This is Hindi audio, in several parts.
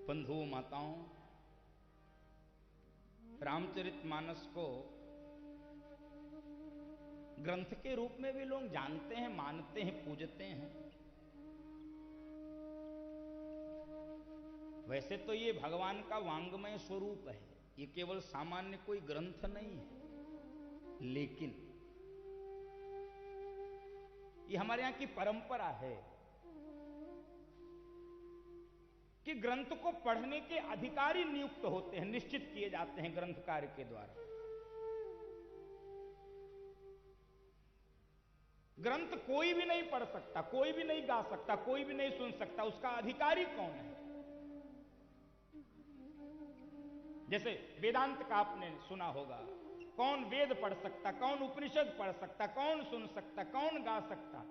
बंधुओं माताओं, रामचरितमानस को ग्रंथ के रूप में भी लोग जानते हैं, मानते हैं, पूजते हैं। वैसे तो ये भगवान का वांग्मय स्वरूप है, ये केवल सामान्य कोई ग्रंथ नहीं है, लेकिन ये हमारे यहां की परंपरा है कि ग्रंथ को पढ़ने के अधिकारी नियुक्त होते हैं, निश्चित किए जाते हैं ग्रंथकार के द्वारा। ग्रंथ कोई भी नहीं पढ़ सकता, कोई भी नहीं गा सकता, कोई भी नहीं सुन सकता, उसका अधिकारी कौन है? जैसे वेदांत का आपने सुना होगा, कौन वेद पढ़ सकता, कौन उपनिषद पढ़ सकता, कौन सुन सकता, कौन गा सकता।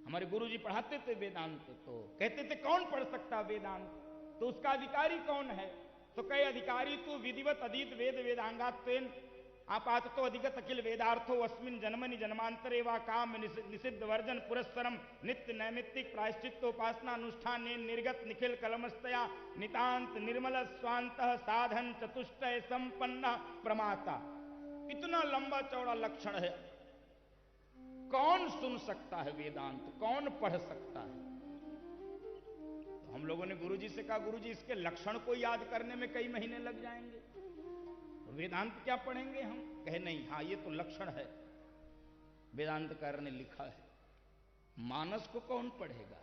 हमारे गुरुजी पढ़ाते थे वेदांत, तो कहते थे कौन पढ़ सकता वेदांत, तो उसका अधिकारी कौन है? तो कई अधिकारी तो विधिवत अधीत वेद वेदांगात्वेन आपात तो अधिगत अखिल वेदार्थो अस्मिन जन्मनि जन्मांतरे वा काम निषिद्ध वर्जन पुरस्सरम नित्य नैमित्तिक प्रायश्चित्तोपासना अनुष्ठान निर्गत निखिल कलमस्तया नितांत निर्मल स्वांत साधन चतुष्टय संपन्न प्रमाता। इतना लंबा चौड़ा लक्षण है। कौन सुन सकता है वेदांत, कौन पढ़ सकता है? तो हम लोगों ने गुरुजी से कहा, गुरुजी इसके लक्षण को याद करने में कई महीने लग जाएंगे, तो वेदांत क्या पढ़ेंगे हम? कहे नहीं, हाँ ये तो लक्षण है, वेदांतकार ने लिखा है। मानस को कौन पढ़ेगा?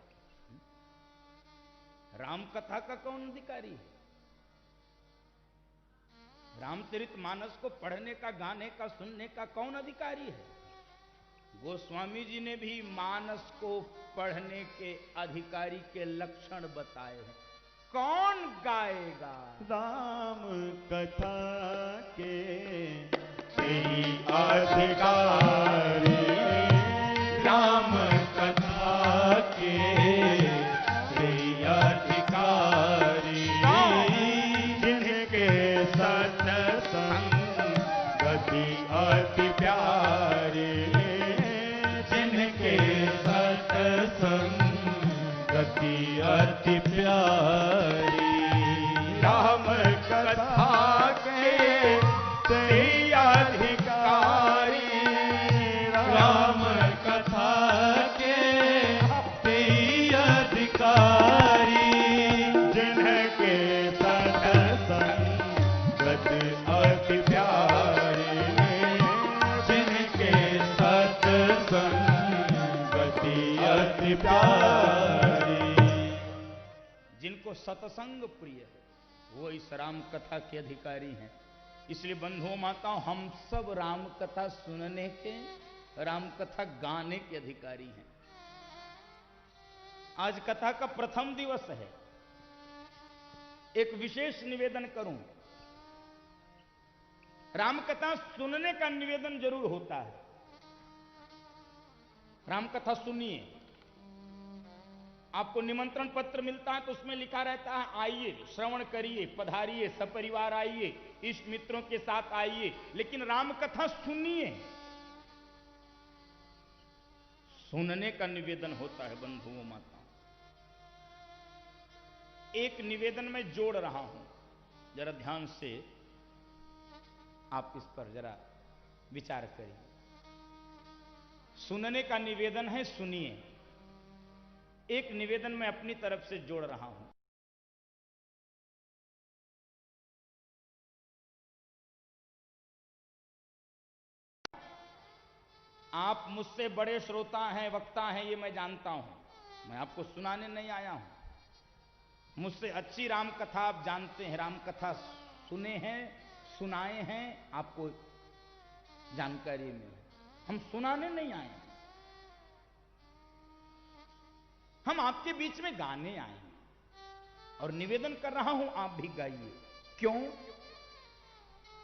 राम कथा का कौन अधिकारी है? रामचरितमानस को पढ़ने का, गाने का, सुनने का कौन अधिकारी है? गोस्वामी जी ने भी मानस को पढ़ने के अधिकारी के लक्षण बताए हैं। कौन गाएगा? राम कथा के अधिकारी, राम कथा के अधिकारी, जिनके सत्संग गति अति प्यारी, जिनके सत्संग गति अति प्यारी, राम कथा के अधिकारी, राम कथा के अधिकारी, जिनके सत्संग गति अति प्यारी, जिनके सत्संग गति अति प्यारी, जिनको सत्संग प्रिय है वो इस राम कथा के अधिकारी हैं। इसलिए बंधुओं माताओं, हम सब राम कथा सुनने के, राम कथा गाने के अधिकारी हैं। आज कथा का प्रथम दिवस है। एक विशेष निवेदन करूं, राम कथा सुनने का निवेदन जरूर होता है। राम कथा सुनिए। आपको निमंत्रण पत्र मिलता है तो उसमें लिखा रहता है, आइए, श्रवण करिए, पधारिए, सपरिवार आइए, इष्ट मित्रों के साथ आइए। लेकिन राम कथा सुनिए, सुनने का निवेदन होता है। बंधुओं माताओं, एक निवेदन में जोड़ रहा हूं, जरा ध्यान से आप इस पर जरा विचार करिए। सुनने का निवेदन है, सुनिए। एक निवेदन मैं अपनी तरफ से जोड़ रहा हूं। आप मुझसे बड़े श्रोता हैं, वक्ता हैं, ये मैं जानता हूं। मैं आपको सुनाने नहीं आया हूं। मुझसे अच्छी राम कथा आप जानते हैं, राम कथा सुने हैं, सुनाए हैं, आपको जानकारी में। हम सुनाने नहीं आए हैं, हम आपके बीच में गाने आए हैं। और निवेदन कर रहा हूं, आप भी गाइए। क्यों?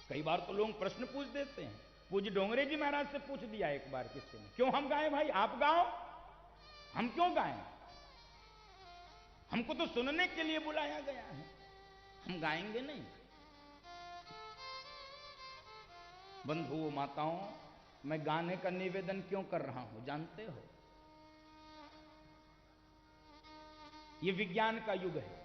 कई बार तो लोग प्रश्न पूछ देते हैं। पूज्य डोंगरे जी महाराज से पूछ दिया एक बार किसी ने, क्यों हम गाएं भाई, आप गाओ, हम क्यों गाएं? हमको तो सुनने के लिए बुलाया गया है, हम गाएंगे नहीं। बंधुओं माताओं, मैं गाने का निवेदन क्यों कर रहा हूं जानते हो? ये विज्ञान का युग है।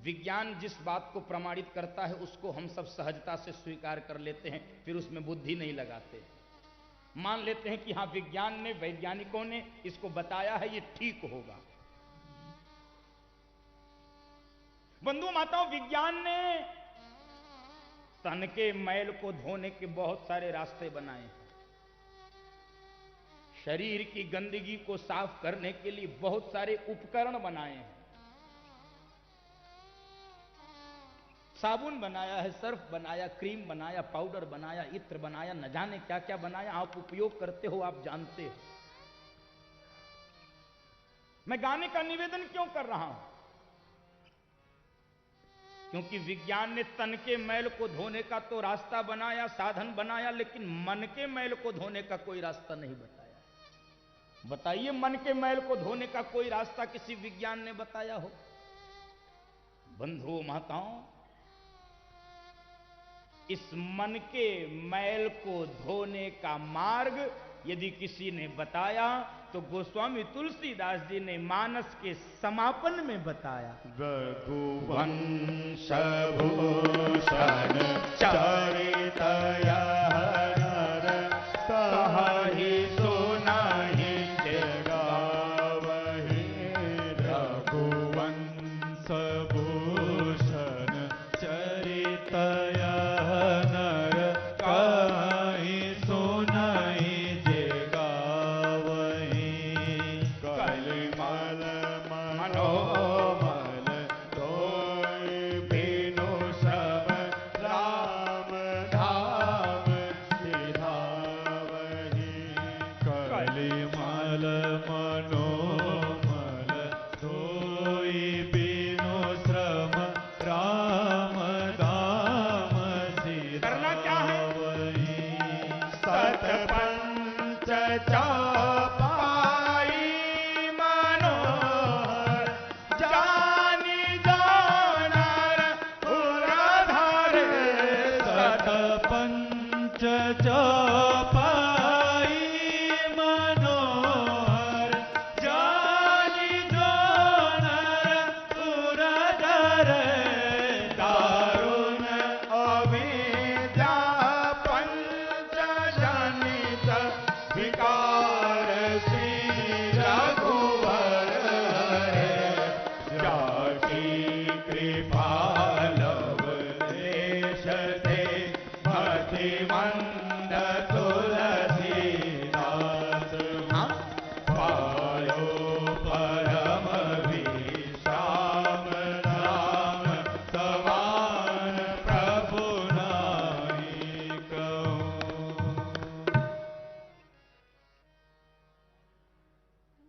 विज्ञान जिस बात को प्रमाणित करता है उसको हम सब सहजता से स्वीकार कर लेते हैं, फिर उसमें बुद्धि नहीं लगाते। मान लेते हैं कि हाँ विज्ञान ने, वैज्ञानिकों ने इसको बताया है, ये ठीक होगा। बंधु माताओं, विज्ञान ने तन के मैल को धोने के बहुत सारे रास्ते बनाए हैं। शरीर की गंदगी को साफ करने के लिए बहुत सारे उपकरण बनाए हैं। साबुन बनाया है, सर्फ बनाया, क्रीम बनाया, पाउडर बनाया, इत्र बनाया, न जाने क्या क्या बनाया। आप उपयोग करते हो, आप जानते हो। मैं गाने का निवेदन क्यों कर रहा हूं? क्योंकि विज्ञान ने तन के मैल को धोने का तो रास्ता बनाया, साधन बनाया, लेकिन मन के मैल को धोने का कोई रास्ता नहीं बताया। बताइए, मन के मैल को धोने का कोई रास्ता किसी विज्ञान ने बताया हो? बंधुओं माताओं, इस मन के मैल को धोने का मार्ग यदि किसी ने बताया तो गोस्वामी तुलसीदास जी ने मानस के समापन में बताया। रघुवंश भूषण चरितया कहि सुनाहि गावहि। रघुवंश भूषण चरितया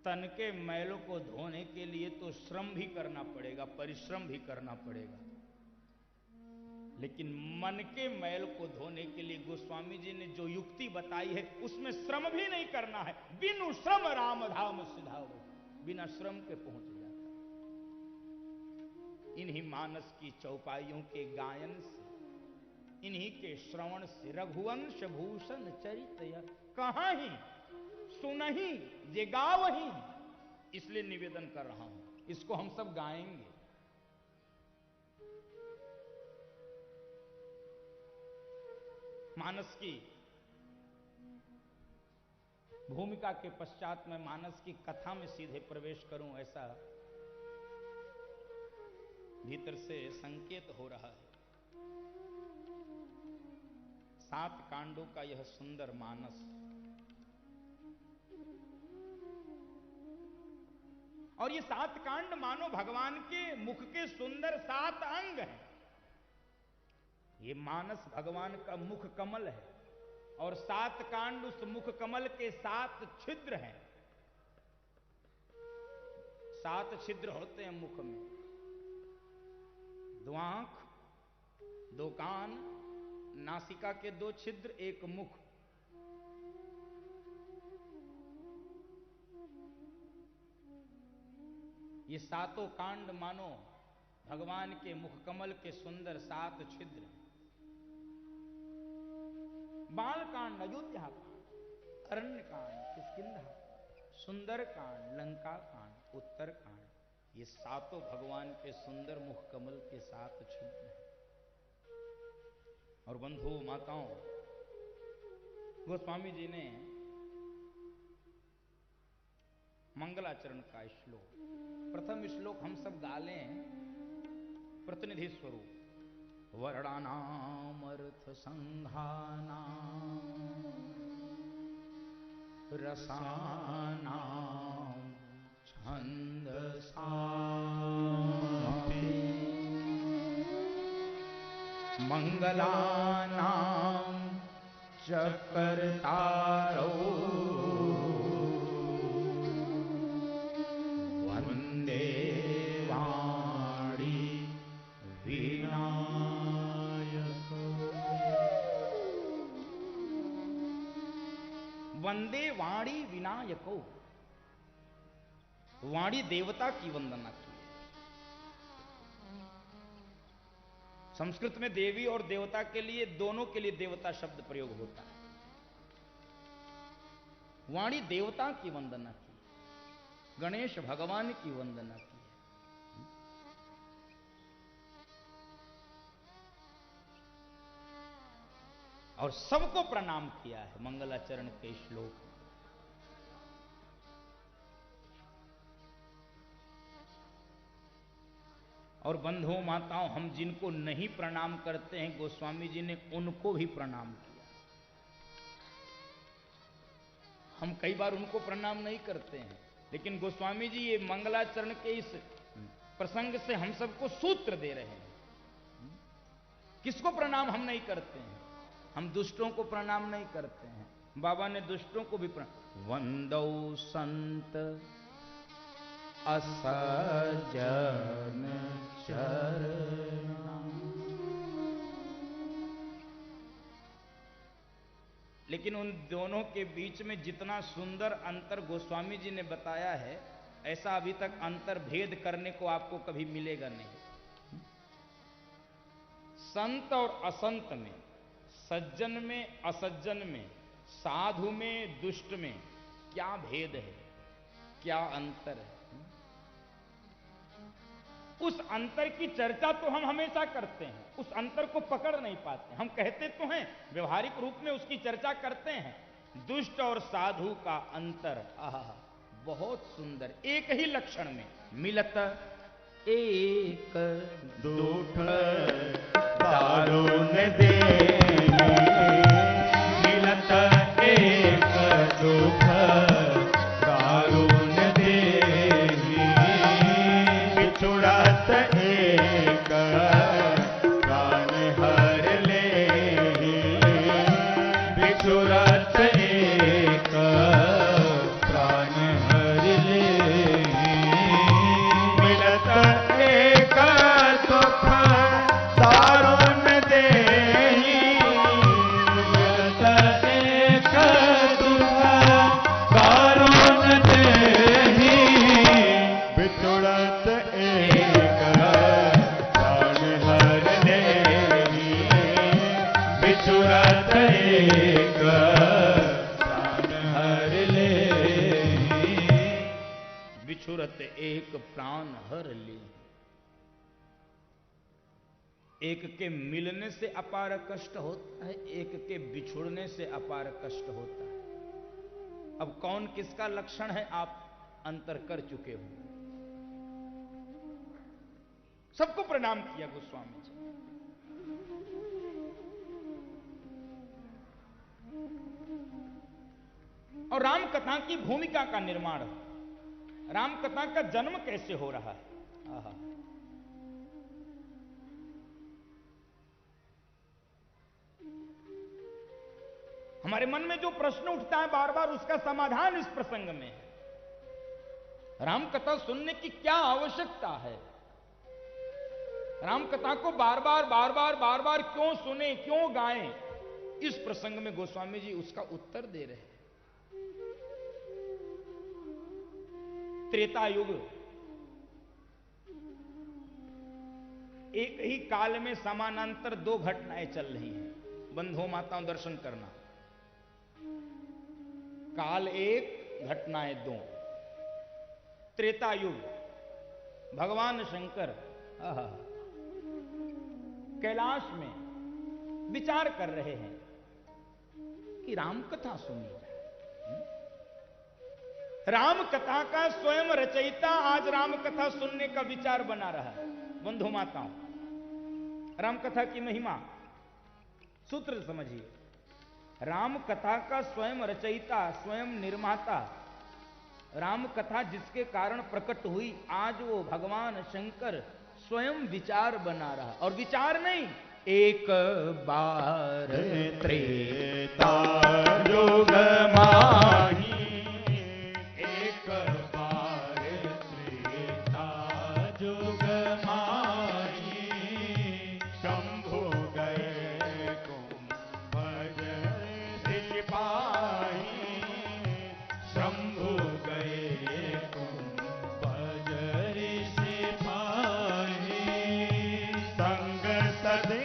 तन के मैलों को धोने के लिए तो श्रम भी करना पड़ेगा, परिश्रम भी करना पड़ेगा, लेकिन मन के मैल को धोने के लिए गोस्वामी जी ने जो युक्ति बताई है उसमें श्रम भी नहीं करना है। बिनु श्रम राम धाम सिधाओ, बिना श्रम के पहुंच जाता। इन्हीं मानस की चौपाइयों के गायन से, इन्हीं के श्रवण से रघुवंश भूषण चरित कहां ही सुनही जे गावही, इसलिए निवेदन कर रहा हूं। इसको हम सब गाएंगे। मानस की भूमिका के पश्चात मैं मानस की कथा में सीधे प्रवेश करूं, ऐसा भीतर से संकेत हो रहा है। 7 कांडों का यह सुंदर मानस, और ये 7 कांड मानो भगवान के मुख के सुंदर 7 अंग हैं। ये मानस भगवान का मुख कमल है और 7 कांड उस मुख कमल के 7 छिद्र हैं। 7 छिद्र होते हैं मुख में, 2 आंख, 2 कान, नासिका के 2 छिद्र, 1 मुख। ये 7 कांड मानो भगवान के मुख कमल के सुंदर 7 छिद्र। बाल कांड अयोध्या कांड, अरण्य कांड किष्किंधा, सुंदर कांड लंका कांड, उत्तर कांड, ये सातों भगवान के सुंदर मुख कमल के साथ छिद्र हैं। और बंधु माताओं, गोस्वामी जी ने मंगलाचरण का श्लोक, प्रथम श्लोक हम सब गा लें, प्रतिनिधि स्वरूप। वर्णानामर्थ संघानां रसानां छन्दसामपि मंगलानां च कर्तारौ वन्दे वाणी विनायको। वंदे वाणी विनायको, वाणी देवता की वंदना की। संस्कृत में देवी और देवता के लिए, दोनों के लिए देवता शब्द प्रयोग होता है। वाणी देवता की वंदना की, गणेश भगवान की वंदना की है। और सबको प्रणाम किया है मंगलाचरण के श्लोक में। और बंधुओं माताओं, हम जिनको नहीं प्रणाम करते हैं, गोस्वामी जी ने उनको भी प्रणाम किया। हम कई बार उनको प्रणाम नहीं करते हैं, लेकिन गोस्वामी जी ये मंगलाचरण के इस प्रसंग से हम सबको सूत्र दे रहे हैं। किसको प्रणाम हम नहीं करते हैं? हम दुष्टों को प्रणाम नहीं करते हैं। बाबा ने दुष्टों को भी प्रणाम। वंदौ संत असजन चरणा। लेकिन उन दोनों के बीच में जितना सुंदर अंतर गोस्वामी जी ने बताया है, ऐसा अभी तक अंतर भेद करने को आपको कभी मिलेगा नहीं। संत और असंत में, सज्जन में असज्जन में, साधु में दुष्ट में क्या भेद है, क्या अंतर है? उस अंतर की चर्चा तो हम हमेशा करते हैं, उस अंतर को पकड़ नहीं पाते। हम कहते तो हैं, व्यवहारिक रूप में उसकी चर्चा करते हैं। दुष्ट और साधु का अंतर बहुत सुंदर, एक ही लक्षण में मिलत एक दुख दारुण दे, मिलत एक दुख दारुण दे, बिछुड़त एक प्राण हर ले, बिछुड़त एक प्राण हर ले, मिलत एक दुख दारुण दे, मिलत एक दुख दारुण दे, बिछुड़त एक प्राण हर ले, बिछुड़त एक प्राण हर ले। बिछुरत एक प्राण हर ली। एक के मिलने से अपार कष्ट होता है, एक के बिछुड़ने से अपार कष्ट होता है। अब कौन किसका लक्षण है आप अंतर कर चुके हो। सबको प्रणाम किया गोस्वामी जी। और राम कथा की भूमिका का निर्माण, राम कथा का जन्म कैसे हो रहा है। आहा। हमारे मन में जो प्रश्न उठता है बार बार, उसका समाधान इस प्रसंग में है। राम कथा सुनने की क्या आवश्यकता है? राम कथा को बार बार क्यों सुने, क्यों गाएं? इस प्रसंग में गोस्वामी जी उसका उत्तर दे रहे हैं। त्रेता युग, एक ही काल में समानांतर दो घटनाएं चल रही हैं। बंधुओं माताओं दर्शन करना, काल एक, घटनाएं दो। त्रेता युग भगवान शंकर कैलाश में विचार कर रहे हैं कि राम कथा सुनी जाए। राम कथा का स्वयं रचयिता आज राम कथा सुनने का विचार बना रहा है। बंधु माताओं, राम कथा की महिमा सूत्र समझिए। राम कथा का स्वयं रचयिता, स्वयं निर्माता, राम कथा जिसके कारण प्रकट हुई, आज वो भगवान शंकर स्वयं विचार बना रहा। और विचार नहीं, एक बार त्रेता युग माही, एक बार त्रेता युग माही, शंभु गए कुंभज सिपाही, शंभु गए कुंभज सिपाही, संग सदे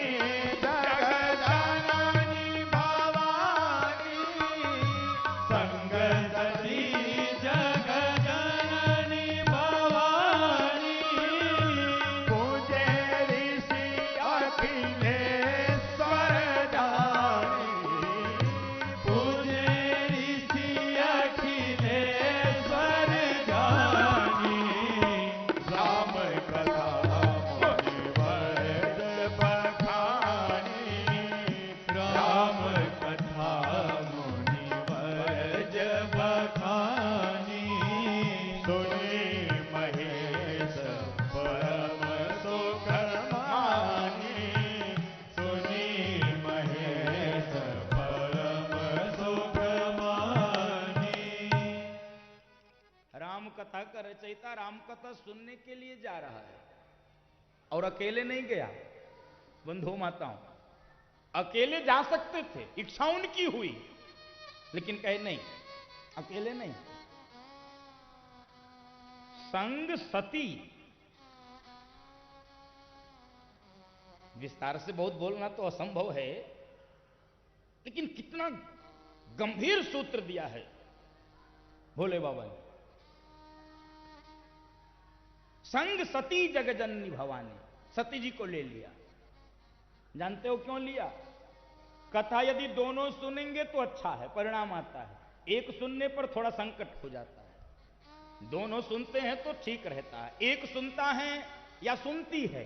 कथा का रचयिता राम कथा सुनने के लिए जा रहा है और अकेले नहीं गया। बंधु माताओं, अकेले जा सकते थे, इच्छा उनकी हुई, लेकिन कहे नहीं, अकेले नहीं, संग सती। विस्तार से बहुत बोलना तो असंभव है, लेकिन कितना गंभीर सूत्र दिया है भोले बाबा ने। संग सती जगजननी भवानी, सती जी को ले लिया। जानते हो क्यों लिया? कथा यदि दोनों सुनेंगे तो अच्छा है, परिणाम आता है। एक सुनने पर थोड़ा संकट हो जाता है, दोनों सुनते हैं तो ठीक रहता है। एक सुनता है या सुनती है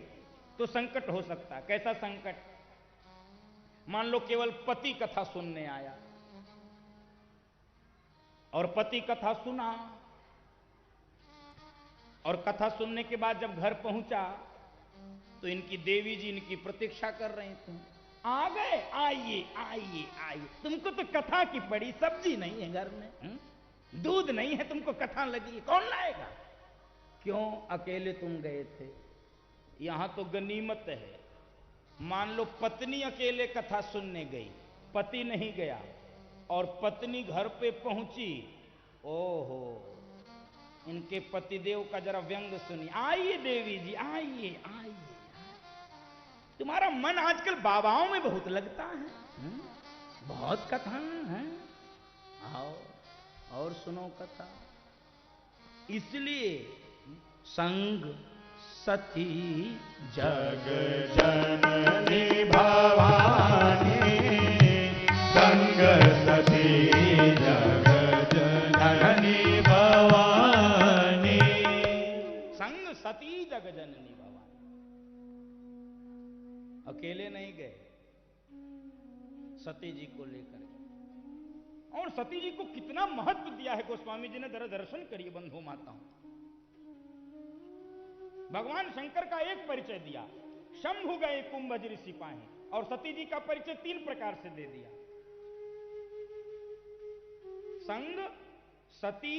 तो संकट हो सकता है। कैसा संकट? मान लो केवल पति कथा सुनने आया और पति कथा सुना, और कथा सुनने के बाद जब घर पहुंचा तो इनकी देवी जी इनकी प्रतीक्षा कर रही थी। आ गए, आइए आइए आइए। तुमको तो कथा की पड़ी, सब्जी नहीं है घर में, दूध नहीं है, तुमको कथा लगी, कौन लाएगा? क्यों अकेले तुम गए थे? यहां तो गनीमत है। मान लो पत्नी अकेले कथा सुनने गई, पति नहीं गया, और पत्नी घर पे पहुंची, ओहो, इनके पतिदेव का जरा व्यंग सुनिए। आइए देवी जी, आइए आइए। तुम्हारा मन आजकल बाबाओं में बहुत लगता है, बहुत कथा है, आओ और सुनो कथा। इसलिए संग सती जग जननी भवानी, संग सती जग जननी भवानी, संग सती जग जननी भवानी। अकेले नहीं गए, सती जी को लेकर गए। और सती जी को कितना महत्व दिया है गोस्वामी जी ने, जरा दर्शन करिए बंधु माताओं। भगवान शंकर का एक परिचय दिया, शंभु गए कुंभज सिपाही, और सती जी का परिचय 3 प्रकार से दे दिया। संग सती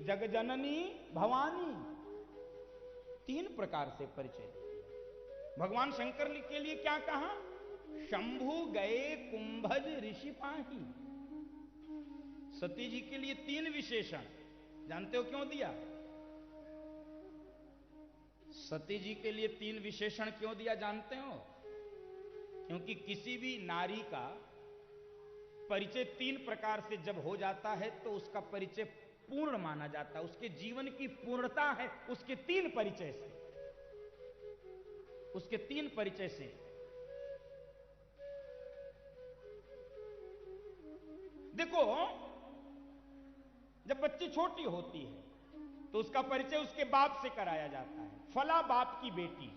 जगजननी भवानी, 3 प्रकार से परिचय दिया। भगवान शंकर के लिए क्या कहा? शंभु गए कुंभज ऋषिपाही। सती जी के लिए 3 विशेषण। जानते हो क्यों दिया? सती जी के लिए 3 विशेषण क्यों दिया जानते हो? क्योंकि किसी भी नारी का परिचय 3 प्रकार से जब हो जाता है तो उसका परिचय पूर्ण माना जाता है, उसके जीवन की पूर्णता है उसके 3 परिचय से, उसके 3 परिचय से। देखो, जब बच्ची छोटी होती है तो उसका परिचय उसके बाप से कराया जाता है, फला बाप की बेटी।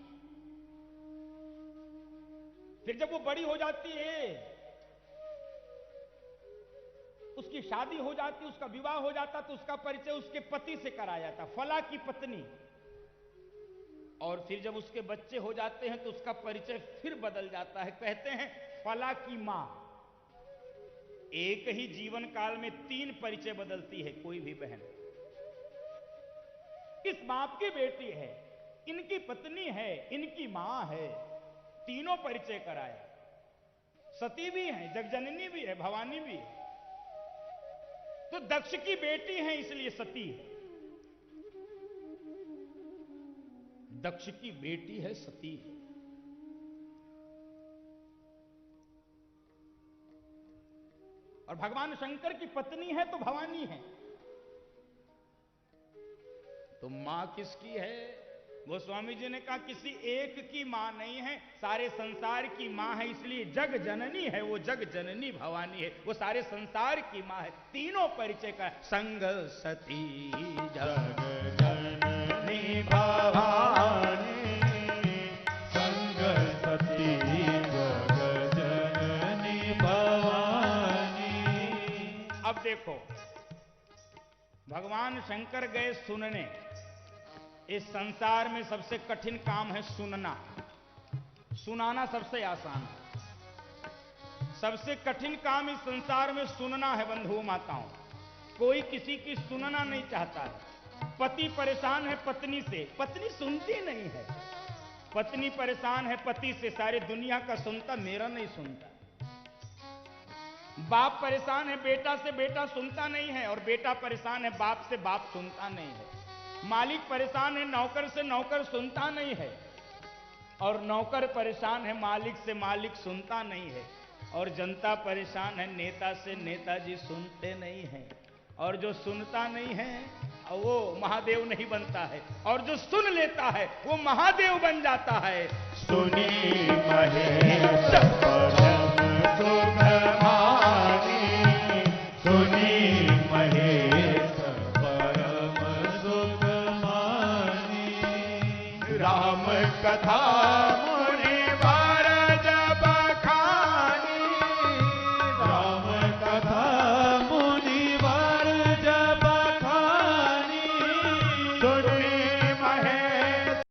फिर जब वो बड़ी हो जाती है, उसकी शादी हो जाती, उसका विवाह हो जाता, तो उसका परिचय उसके पति से कराया जाता, फला की पत्नी। और फिर जब उसके बच्चे हो जाते हैं तो उसका परिचय फिर बदल जाता है, कहते हैं फला की मां। एक ही जीवन काल में 3 परिचय बदलती है कोई भी बहन। इस बाप की बेटी है, इनकी पत्नी है, इनकी मां है, तीनों परिचय कराया। सती भी है, जगजननी भी है, भवानी भी है। तो दक्ष की बेटी है इसलिए सती है, दक्ष की बेटी है सती है। और भगवान शंकर की पत्नी है तो भवानी है। तो मां किसकी है? गोस्वामी जी ने कहा किसी एक की मां नहीं है, सारे संसार की मां है, इसलिए जग जननी है वो, जग जननी भवानी है, वो सारे संसार की मां है। तीनों परिचय का संग सती जग जननी भवानी, संग सती जग जननी भवानी। अब देखो, भगवान शंकर गए सुनने। इस संसार में सबसे कठिन काम है सुनना, सुनाना सबसे आसान है। सबसे कठिन काम इस संसार में सुनना है बंधुओं माताओं। कोई किसी की सुनना नहीं चाहता है। पति परेशान है पत्नी से, पत्नी सुनती नहीं है। पत्नी परेशान है पति से, सारी दुनिया का सुनता, मेरा नहीं सुनता। बाप परेशान है बेटा से, बेटा सुनता नहीं है, और बेटा परेशान है बाप से, बाप सुनता नहीं है। मालिक परेशान है नौकर से, नौकर सुनता नहीं है, और नौकर परेशान है मालिक से, मालिक सुनता नहीं है। और जनता परेशान है नेता से, नेताजी सुनते नहीं हैं। और जो सुनता नहीं है वो महादेव नहीं बनता है, और जो सुन लेता है वो महादेव बन जाता है। सुनी महेश परम सुखमानी, सुनी महेश परम सुखमानी। राम कथा